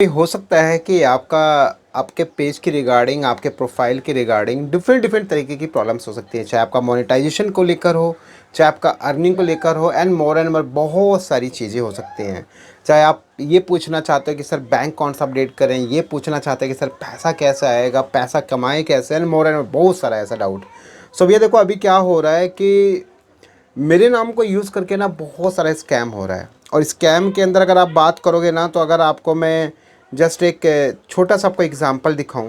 हो सकता है कि आपके पेज की रिगार्डिंग, आपके प्रोफाइल की रिगार्डिंग डिफरेंट डिफरेंट तरीके की प्रॉब्लम्स हो सकती हैं, चाहे आपका मोनेटाइजेशन को लेकर हो, चाहे आपका अर्निंग को लेकर हो, एंड मोर बहुत सारी चीज़ें हो सकती हैं। चाहे आप ये पूछना चाहते हो कि सर बैंक कौन सा अपडेट करें, ये पूछना चाहते हैं कि सर पैसा कैसे आएगा, पैसा कमाएं कैसे, एंड मोर बहुत सारा ऐसा डाउट। सो भैया देखो, अभी क्या हो रहा है कि मेरे नाम को यूज़ करके ना बहुत सारा स्कैम हो रहा है। और स्कैम के अंदर अगर आप बात करोगे ना, तो अगर आपको मैं जस्ट एक छोटा सा आपको एग्जांपल दिखाऊं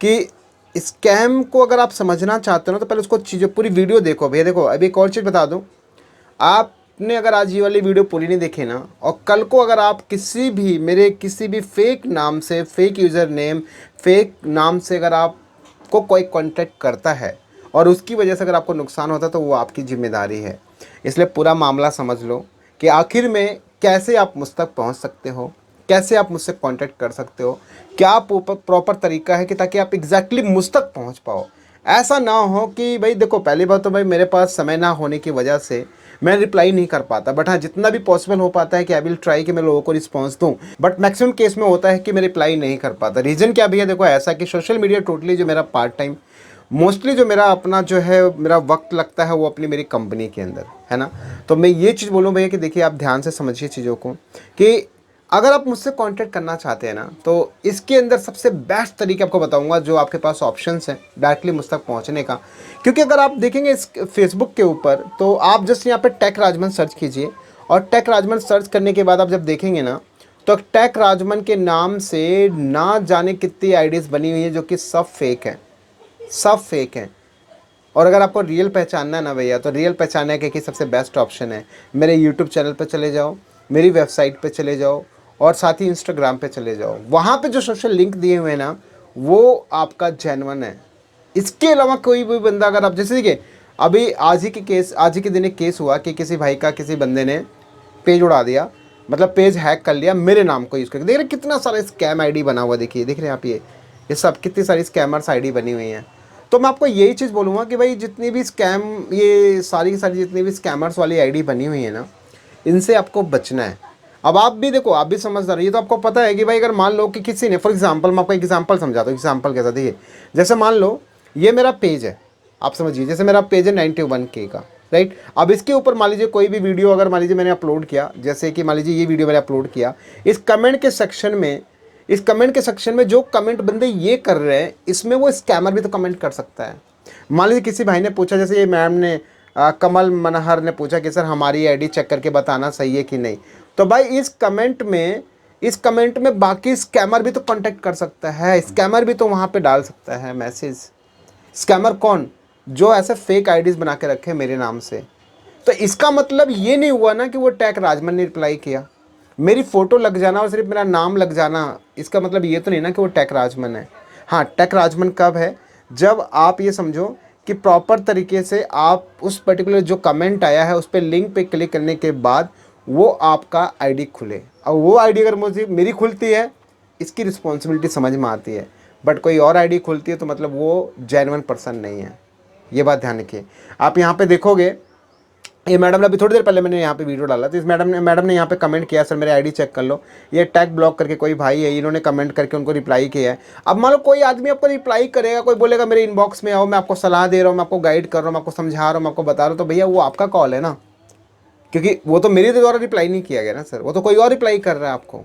कि स्कैम को अगर आप समझना चाहते हो ना, तो पहले उसको चीज़ें पूरी वीडियो देखो भैया। देखो, अभी एक और चीज़ बता दूं, आपने अगर आज ये वाली वीडियो पूरी नहीं देखी ना, और कल को अगर आप किसी भी फेक नाम से, फेक यूज़र नेम, फेक नाम से अगर आपको कोई कांटेक्ट करता है और उसकी वजह से अगर आपको नुकसान होता है, तो वो आपकी जिम्मेदारी है। इसलिए पूरा मामला समझ लो कि आखिर में कैसे आप मुझ तक पहुंच सकते हो, कैसे आप मुझसे कांटेक्ट कर सकते हो, क्या प्रॉपर तरीका है कि ताकि आप एग्जैक्टली मुझ तक पहुंच पाओ। ऐसा ना हो कि भाई देखो, पहली बात तो भाई मेरे पास समय ना होने की वजह से मैं रिप्लाई नहीं कर पाता, बट हाँ जितना भी पॉसिबल हो पाता है कि आई विल ट्राई कि मैं लोगों को रिस्पॉन्स दूं, बट मैक्सिमम केस में होता है कि मैं रिप्लाई नहीं कर पाता। रीज़न क्या भी है, देखो ऐसा कि सोशल मीडिया टोटली जो मेरा पार्ट टाइम, मोस्टली जो मेरा अपना जो है मेरा वक्त लगता है वो अपनी मेरी कंपनी के अंदर है ना। तो मैं ये चीज़ बोलूँ भैया कि देखिए, आप ध्यान से समझिए चीज़ों को कि अगर आप मुझसे कांटेक्ट करना चाहते हैं ना, तो इसके अंदर सबसे बेस्ट तरीके आपको बताऊंगा जो आपके पास ऑप्शंस हैं डायरेक्टली मुझ तक पहुंचने का। क्योंकि अगर आप देखेंगे इस फेसबुक के ऊपर, तो आप जस्ट यहाँ पे टेक राजमन सर्च कीजिए, और टेक राजमन सर्च करने के बाद आप जब देखेंगे ना, तो टेक राजमन के नाम से ना जाने कितनी आईडीज़ बनी हुई है जो कि सब फेक हैं, सब फेक हैं। और अगर आपको रियल पहचानना है ना भैया, तो रियल पहचानने के सबसे बेस्ट ऑप्शन है, मेरे यूट्यूब चैनल पर चले जाओ, मेरी वेबसाइट पे चले जाओ, और साथ ही इंस्टाग्राम पे चले जाओ। वहाँ पे जो सोशल लिंक दिए हुए हैं ना, वो आपका जेन्युइन है। इसके अलावा कोई भी बंदा, अगर आप जैसे देखिए, अभी आज ही के दिन एक केस हुआ कि किसी भाई का किसी बंदे ने पेज उड़ा दिया, मतलब पेज हैक कर लिया मेरे नाम को यूज़ करके। देख रहे कितना सारा स्कैम आईडी बना हुआ, देखिए देख रहे हैं आप, ये सब कितनी सारी स्कैमर्स आईडी बनी हुई हैं। तो मैं आपको यही चीज़ बोलूँगा कि भाई जितनी भी स्कैम, ये सारी की सारी जितनी भी स्कैमर्स वाली आईडी बनी हुई है ना, इनसे आपको बचना है। अब आप भी देखो, आप भी समझदार हो, ये तो आपको पता है कि भाई अगर मान लो कि किसी ने, फॉर एग्जांपल मैं आपको एग्जांपल समझाता हूँ, एग्जांपल कैसा देखिए, जैसे मान लो ये मेरा पेज है, आप समझिए जैसे मेरा पेज है 91K का, राइट। अब इसके ऊपर मान लीजिए कोई भी वीडियो अगर मान लीजिए मैंने अपलोड किया, जैसे कि मान लीजिए ये वीडियो मैंने अपलोड किया, इस कमेंट के सेक्शन में जो कमेंट बंदे ये कर रहे हैं, इसमें वो स्कैमर भी तो कमेंट कर सकता है। मान लीजिए किसी भाई ने पूछा, जैसे ये मैम ने, कमल मनहर ने पूछा कि सर हमारी आईडी चेक करके बताना सही है कि नहीं। तो भाई इस कमेंट में बाकी स्कैमर भी तो कांटेक्ट कर सकता है, स्कैमर भी तो वहाँ पे डाल सकता है मैसेज। स्कैमर कौन? जो ऐसे फेक आईडीज बना के रखे मेरे नाम से। तो इसका मतलब ये नहीं हुआ ना कि वो टैग राजमन ने रिप्लाई किया, मेरी फ़ोटो लग जाना और सिर्फ मेरा नाम लग जाना, इसका मतलब ये तो नहीं ना कि वो टैग राजमन है। हाँ, टैग राजमन कब है? जब आप ये समझो कि प्रॉपर तरीके से आप उस पर्टिकुलर जो कमेंट आया है उस पर लिंक पे क्लिक करने के बाद वो आपका आईडी खुले, और वो आईडी अगर मुझे मेरी खुलती है, इसकी रिस्पॉन्सिबिलिटी समझ में आती है। बट कोई और आईडी खुलती है तो मतलब वो जेन्युइन पर्सन नहीं है, ये बात ध्यान रखिए। आप यहाँ पे देखोगे, ये मैडम ने अभी थोड़ी देर पहले मैंने यहाँ पे वीडियो डाला, तो इस मैडम ने यहाँ पे कमेंट किया, सर मेरे आईडी चेक कर लो, ये टैग ब्लॉक करके कोई भाई है, इन्होंने कमेंट करके उनको रिप्लाई किया है। अब मान लो कोई आदमी आपको रिप्लाई करेगा, कोई बोलेगा मेरे इनबॉक्स में आओ, मैं आपको सलाह दे रहा हूँ, मैं आपको गाइड कर रहा हूँ, मैं आपको समझा रहा हूँ, मैं आपको बता रहा हूँ, तो भैया वो आपका कॉल है ना, क्योंकि वो तो मेरे द्वारा रिप्लाई नहीं किया गया ना सर, वो तो कोई और रिप्लाई कर रहा है आपको।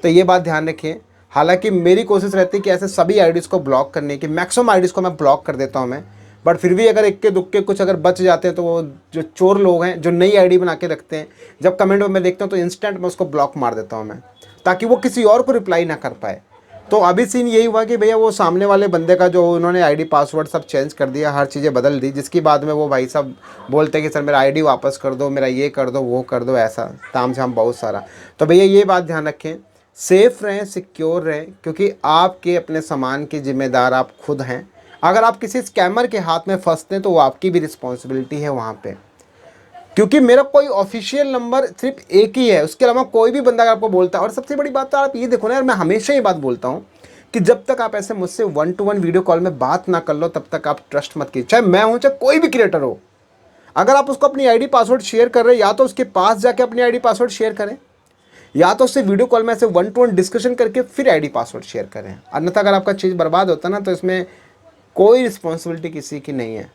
तो ये बात ध्यान रखिए। हालांकि मेरी कोशिश रहती है कि ऐसे सभी आईडीज़ को ब्लॉक करने की, मैक्सिमम आईडीज़ को मैं ब्लॉक कर देता हूँ मैं, बट फिर भी अगर इक्के दुक्के कुछ अगर बच जाते हैं, तो वो जो चोर लोग हैं जो नई आईडी बना के रखते हैं, जब कमेंट में मैं देखता हूँ तो इंस्टेंट मैं उसको ब्लॉक मार देता हूँ मैं, ताकि वो किसी और को रिप्लाई ना कर पाए। तो अभी सीन यही हुआ कि भैया वो सामने वाले बंदे का जो उन्होंने आईडी पासवर्ड सब चेंज कर दिया, हर चीज़ें बदल दी, जिसकी बाद में वो भाई साहब बोलते हैं कि सर मेरा आईडी वापस कर दो, मेरा ये कर दो, वो कर दो, ऐसा ताम झाम बहुत सारा। तो भैया ये बात ध्यान रखें, सेफ़ रहें, सिक्योर रहें, क्योंकि आपके अपने सामान के ज़िम्मेदार आप खुद हैं। अगर आप किसी स्कैमर के हाथ में फंसते हैं तो वो आपकी भी रिस्पॉन्सिबिलिटी है वहाँ पे, क्योंकि मेरा कोई ऑफिशियल नंबर सिर्फ एक ही है, उसके अलावा कोई भी बंदा अगर आपको बोलता है। और सबसे बड़ी बात तो आप ये देखो ना यार, मैं हमेशा ये बात बोलता हूँ कि जब तक आप ऐसे मुझसे 1-to-1 वीडियो कॉल में बात ना कर लो, तब तक आप ट्रस्ट मत कीजिए, चाहे मैं हूँ चाहे कोई भी क्रिएटर हो। अगर आप उसको अपनी आईडी पासवर्ड शेयर कर रहे हैं, या तो उसके पास जाके अपनी आईडी पासवर्ड शेयर करें, या तो उससे वीडियो कॉल में ऐसे 1-to-1 डिस्कशन करके फिर आईडी पासवर्ड शेयर करें। अन्यथा अगर आपका चीज़ बर्बाद होता है ना, तो इसमें कोई रिस्पॉन्सिबिलिटी किसी की नहीं है।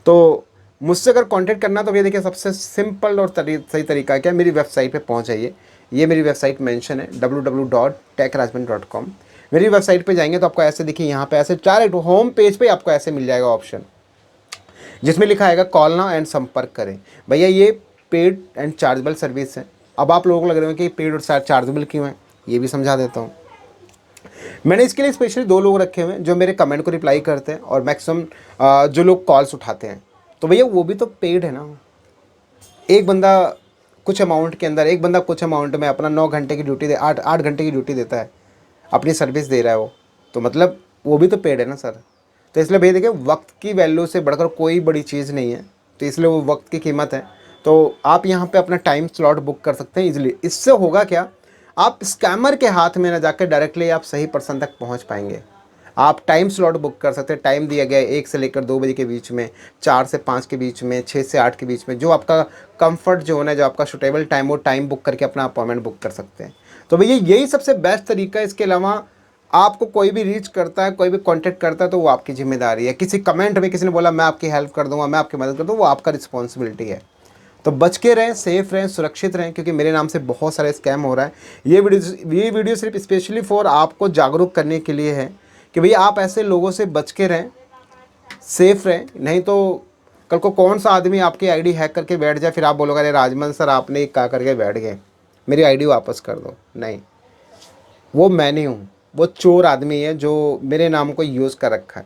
तो मुझसे अगर कांटेक्ट करना तो भैया देखिए, सबसे सिंपल और सही तरीका क्या है, मेरी वेबसाइट पे पहुंच जाइए। ये मेरी वेबसाइट मेंशन है www.techrajman.com। मेरी वेबसाइट पे जाएंगे तो आपको ऐसे देखिए, यहाँ पे ऐसे डायरेक्ट होम पेज पे आपको ऐसे मिल जाएगा ऑप्शन, जिसमें लिखा आएगा कॉल नाउ एंड संपर्क करें। भैया ये पेड एंड चार्जेबल सर्विस है। अब आप लोगों को लग रहे हो कि पेड और चार्जेबल क्यों है, ये भी समझा देता हूँ। मैंने इसके लिए स्पेशली 2 लोग रखे हुए हैं जो मेरे कमेंट को रिप्लाई करते हैं और मैक्सिमम जो लोग कॉल्स उठाते हैं। तो भैया वो भी तो पेड है ना। एक बंदा कुछ अमाउंट के अंदर, एक बंदा कुछ अमाउंट में अपना 9 घंटे की ड्यूटी 8 घंटे की ड्यूटी देता है, अपनी सर्विस दे रहा है वो, तो मतलब वो भी तो पेड है ना सर। तो इसलिए भैया देखिए, वक्त की वैल्यू से बढ़कर कोई बड़ी चीज़ नहीं है, तो इसलिए वो वक्त की कीमत है। तो आप यहाँ पे अपना टाइम स्लॉट बुक कर सकते हैं इजीली। इससे होगा क्या, आप स्कैमर के हाथ में ना जाकर डायरेक्टली आप सही पर्सन तक पहुँच पाएंगे। आप टाइम स्लॉट बुक कर सकते हैं, टाइम दिया गया है 1 से लेकर 2 बजे के बीच में, 4 से 5 के बीच में, 6 से 8 के बीच में, जो आपका कंफर्ट जोन है, जो आपका सुटेबल टाइम, वो टाइम बुक करके अपना अपॉइंटमेंट बुक कर सकते हैं। तो भैया यही सबसे बेस्ट तरीका है। इसके अलावा आपको कोई भी रीच करता है, कोई भी कॉन्टेक्ट करता है, तो वो आपकी जिम्मेदारी है। किसी कमेंट में किसी ने बोला मैं आपकी हेल्प कर दूंगा, मैं आपकी मदद कर दूँगा, वो आपका रिस्पॉन्सिबिलिटी है। तो बच के रहें, सेफ रहें, सुरक्षित रहें, क्योंकि मेरे नाम से बहुत सारे स्कैम हो रहा है। ये वीडियो सिर्फ स्पेशली फॉर आपको जागरूक करने के लिए है कि भैया आप ऐसे लोगों से बच के रहें, सेफ रहें। नहीं तो कल को कौन सा आदमी आपकी आईडी हैक करके बैठ जाए, फिर आप बोलोगे अरे राजमन सर आपने क्या करके बैठ गए, मेरी आईडी वापस कर दो। नहीं, वो मैं नहीं हूँ, वो चोर आदमी है जो मेरे नाम को यूज़ कर रखा है,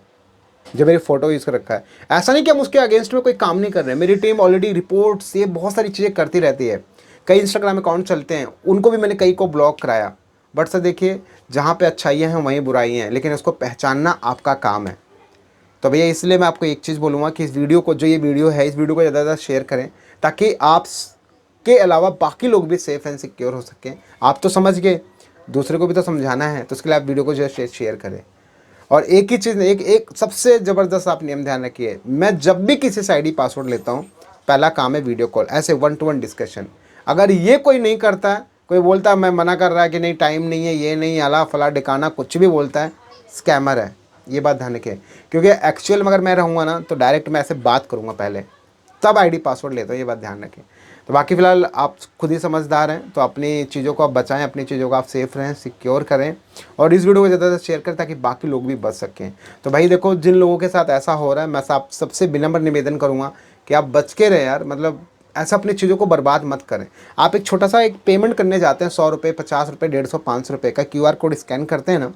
जो मेरी फ़ोटो यूज़ कर रखा है। ऐसा नहीं कि हम उसके अगेंस्ट में कोई काम नहीं कर रहे हैं। मेरी टीम ऑलरेडी रिपोर्ट्स, ये बहुत सारी चीज़ें करती रहती है। कई इंस्टाग्राम अकाउंट चलते हैं, उनको भी मैंने कई को ब्लॉक कराया। बट सर देखिए, जहाँ पे अच्छाइयाँ हैं वहीं बुराइयाँ हैं, लेकिन उसको पहचानना आपका काम है। तो भैया इसलिए मैं आपको एक चीज़ बोलूँगा कि इस वीडियो को, जो ये वीडियो है, इस वीडियो को ज़्यादा से ज़्यादा शेयर करें, ताकि आप के अलावा बाकी लोग भी सेफ़ एंड सिक्योर हो सकें। आप तो समझ गए, दूसरे को भी तो समझाना है, तो उसके लिए आप वीडियो को जो है शेयर करें। और एक ही चीज़, एक सबसे ज़बरदस्त आप नियम ध्यान रखिए, मैं जब भी किसी से आईडी पासवर्ड लेता हूँ, पहला काम है वीडियो कॉल, ऐसे 1-to-1 डिस्कशन। अगर ये कोई नहीं करता है, कोई बोलता है मैं मना कर रहा है कि नहीं टाइम नहीं है, ये नहीं, अला फला ठिकाना कुछ भी बोलता है, स्कैमर है। ये बात ध्यान रखें, क्योंकि एक्चुअल में अगर मैं रहूँगा ना, तो डायरेक्ट मैं ऐसे बात करूँगा पहले, तब आईडी पासवर्ड लेता हूँ। ये बात ध्यान रखें। तो बाकी फ़िलहाल आप खुद ही समझदार हैं, तो अपनी चीज़ों को आप बचाएं, अपनी चीज़ों को आप सेफ़ रहें, सिक्योर करें, और इस वीडियो को ज़्यादा से शेयर करें ताकि बाकी लोग भी बच सकें। तो भाई देखो, जिन लोगों के साथ ऐसा हो रहा है, मैं आप सबसे विनम्र निवेदन करूँगा कि आप बच के रहें यार। मतलब ऐसा अपनी चीज़ों को बर्बाद मत करें। आप एक छोटा सा एक पेमेंट करने जाते हैं, 100 रुपये, 50 रुपये, 150, 500 रुपये का QR कोड स्कैन करते हैं ना,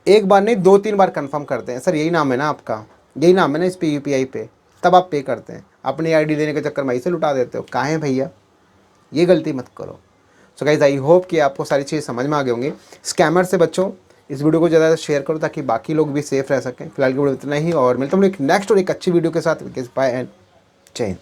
एक बार नहीं 2-3 बार कंफर्म करते हैं, सर यही नाम है ना आपका, यही नाम है ना इस पे UPI पे, तब आप पे करते हैं। अपनी आईडी देने के चक्कर में ऐसे लुटा देते हो, काहे भैया, ये गलती मत करो। सो गाइस, आई होप कि आपको सारी चीज़ समझ में आ गई होंगी। स्कैमर से बचो, इस वीडियो को ज़्यादा शेयर करो ताकि बाकी लोग भी सेफ रह सकें। फिलहाल की वीडियो इतना ही, और मिलता हूँ एक नेक्स्ट और एक अच्छी वीडियो के साथ। बाय एंड जय हिंद।